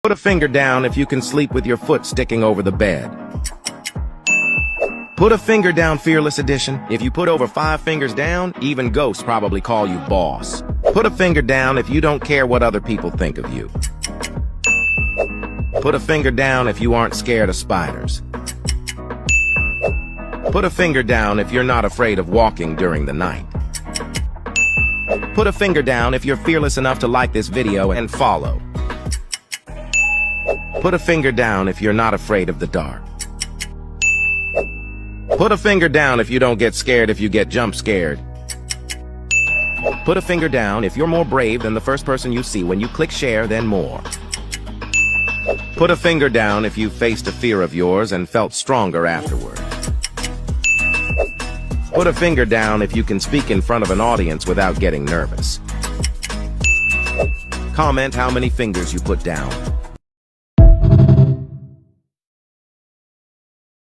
Put a finger down if you can sleep with your foot sticking over the bed. Put a finger down, Fearless Edition. If you put over 5 fingers down, even ghosts probably call you boss. Put a finger down if you don't care what other people think of you. Put a finger down if you aren't scared of spiders. Put a finger down if you're not afraid of walking during the night. Put a finger down if you're fearless enough to like this video and follow. Put a finger down if you're not afraid of the dark. Put a finger down if you don't get scared if you get jump scared. Put a finger down if you're more brave than the first person you see when you click share, then more. Put a finger down if you faced a fear of yours and felt stronger afterward. Put a finger down if you can speak in front of an audience without getting nervous. Comment how many fingers you put down.